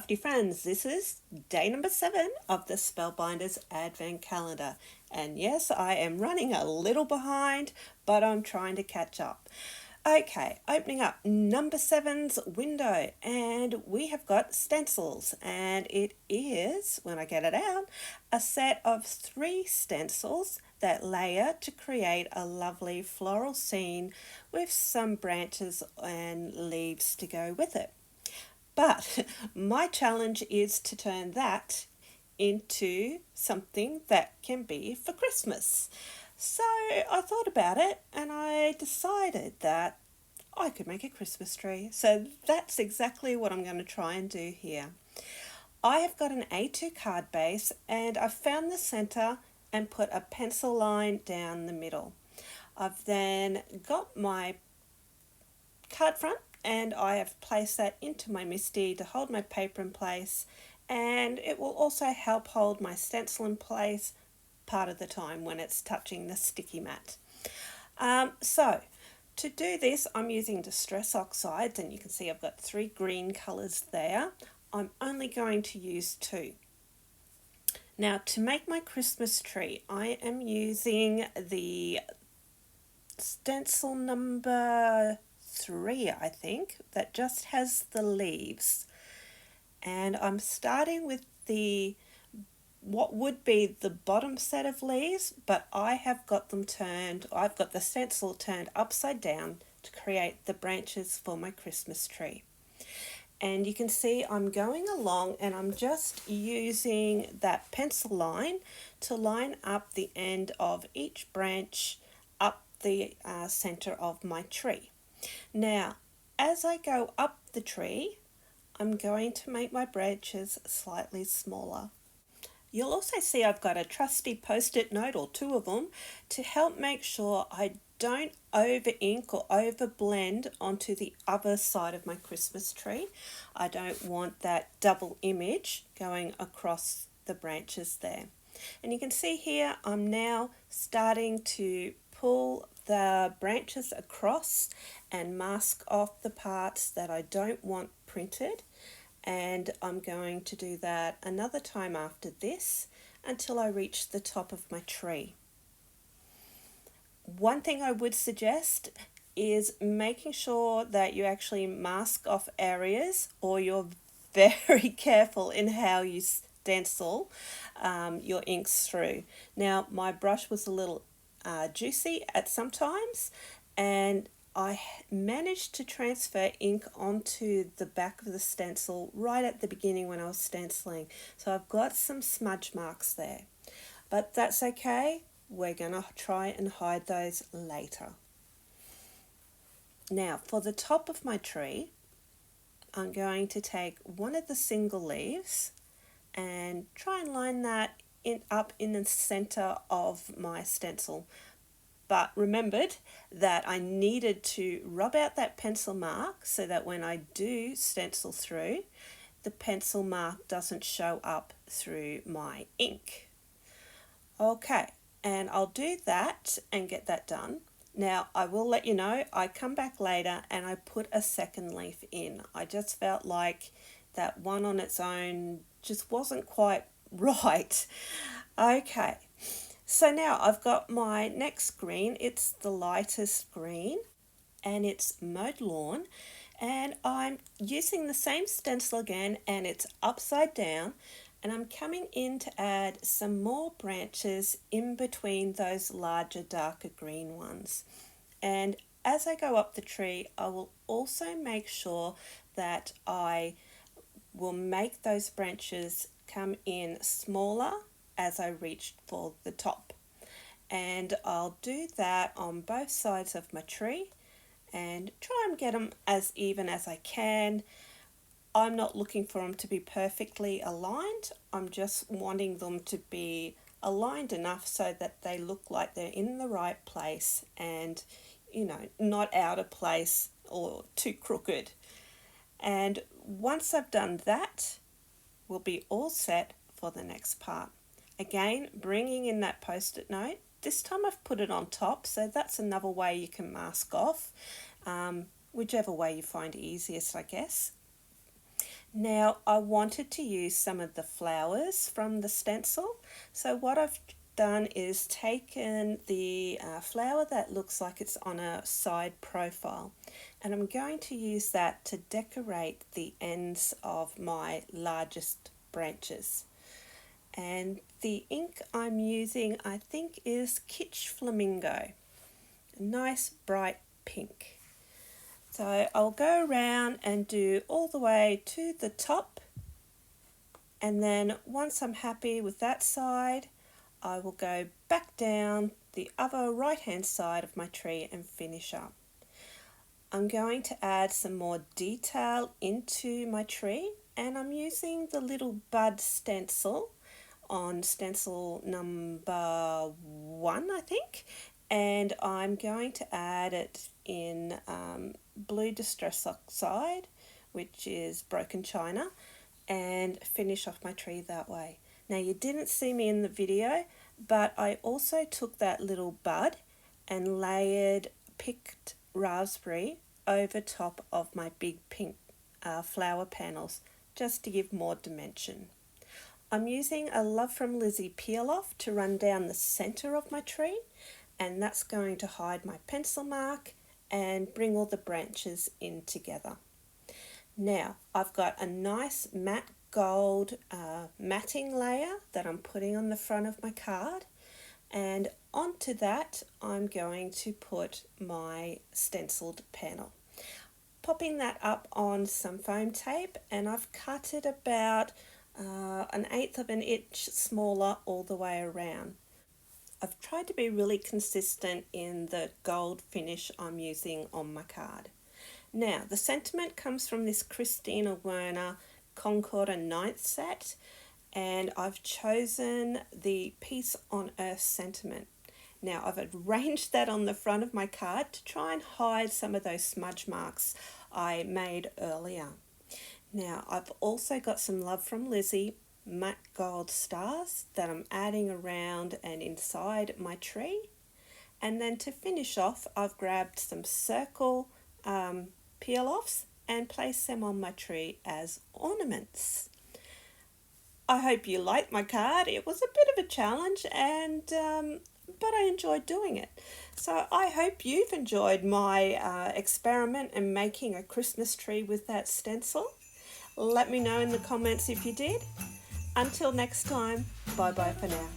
crafty friends, this is day number 7 of the Spellbinders Advent Calendar. And yes, I am running a little behind, but I'm trying to catch up. Okay, opening up number 7's window, and we have got stencils, and it is, when I get it out, a set of 3 stencils that layer to create a lovely floral scene with some branches and leaves to go with it. But my challenge is to turn that into something that can be for Christmas. So I thought about it and I decided that I could make a Christmas tree. So that's exactly what I'm going to try and do here. I have got an A2 card base and I've found the center and put a pencil line down the middle. I've then got my card front and I have placed that into my MISTI to hold my paper in place, and it will also help hold my stencil in place part of the time when it's touching the sticky mat. So to do this, I'm using Distress Oxides, and you can see I've got 3 green colours there. I'm only going to use 2. Now to make my Christmas tree, I am using the stencil number 3, I think, that just has the leaves, and I'm starting with the what would be the bottom set of leaves, but I've got the stencil turned upside down to create the branches for my Christmas tree. And you can see I'm going along and I'm just using that pencil line to line up the end of each branch up the center of my tree. Now, as I go up the tree, I'm going to make my branches slightly smaller. You'll also see I've got a trusty post-it note, or 2 of them, to help make sure I don't over ink or over blend onto the other side of my Christmas tree. I don't want that double image going across the branches there. And you can see here I'm now starting to pull the branches across and mask off the parts that I don't want printed, and I'm going to do that another time after this until I reach the top of my tree. One thing I would suggest is making sure that you actually mask off areas, or you're very careful in how you stencil your inks through. Now my brush was a little juicy at some times, and I managed to transfer ink onto the back of the stencil right at the beginning when I was stenciling. So I've got some smudge marks there, but that's okay. We're going to try and hide those later. Now for the top of my tree, I'm going to take one of the single leaves and try and line that up in the center of my stencil. But remembered that I needed to rub out that pencil mark so that when I do stencil through, the pencil mark doesn't show up through my ink. Okay, and I'll do that and get that done. Now I will let you know, I come back later and I put a second leaf in. I just felt like that one on its own just wasn't quite right. Okay, so now I've got my next green. It's the lightest green and it's Mowed Lawn, and I'm using the same stencil again, and it's upside down, and I'm coming in to add some more branches in between those larger darker green ones. And as I go up the tree, I will also make sure that I will make those branches come in smaller as I reach for the top. And I'll do that on both sides of my tree and try and get them as even as I can. I'm not looking for them to be perfectly aligned. I'm just wanting them to be aligned enough so that they look like they're in the right place and, you know, not out of place or too crooked. And once I've done that, we'll be all set for the next part. Again, bringing in that post-it note. This time I've put it on top, so that's another way you can mask off, whichever way you find easiest, I guess. Now I wanted to use some of the flowers from the stencil, so what I've done is taken the flower that looks like it's on a side profile, and I'm going to use that to decorate the ends of my largest branches. And the ink I'm using, I think, is Kitsch Flamingo, a nice bright pink. So I'll go around and do all the way to the top, and then once I'm happy with that side, I will go back down the other right hand side of my tree and finish up. I'm going to add some more detail into my tree, and I'm using the little bud stencil on stencil number 1, I think, and I'm going to add it in blue distress oxide, which is broken china, and finish off my tree that way. Now you didn't see me in the video, but I also took that little bud and layered picked raspberry over top of my big pink flower panels, just to give more dimension. I'm using a Love from Lizzie peel off to run down the centre of my tree, and that's going to hide my pencil mark and bring all the branches in together. Now I've got a nice matte gold matting layer that I'm putting on the front of my card, and onto that I'm going to put my stenciled panel. Popping that up on some foam tape, and I've cut it about 1/8 of an inch smaller all the way around. I've tried to be really consistent in the gold finish I'm using on my card. Now, the sentiment comes from this Christina Werner Concord and Ninth set, and I've chosen the Peace on Earth sentiment. Now, I've arranged that on the front of my card to try and hide some of those smudge marks I made earlier. Now, I've also got some Love from Lizzie matte gold stars that I'm adding around and inside my tree. And then to finish off, I've grabbed some circle peel-offs and placed them on my tree as ornaments. I hope you liked my card. It was a bit of a challenge, and but I enjoyed doing it. So I hope you've enjoyed my experiment in making a Christmas tree with that stencil. Let me know in the comments if you did. Until next time, bye bye for now.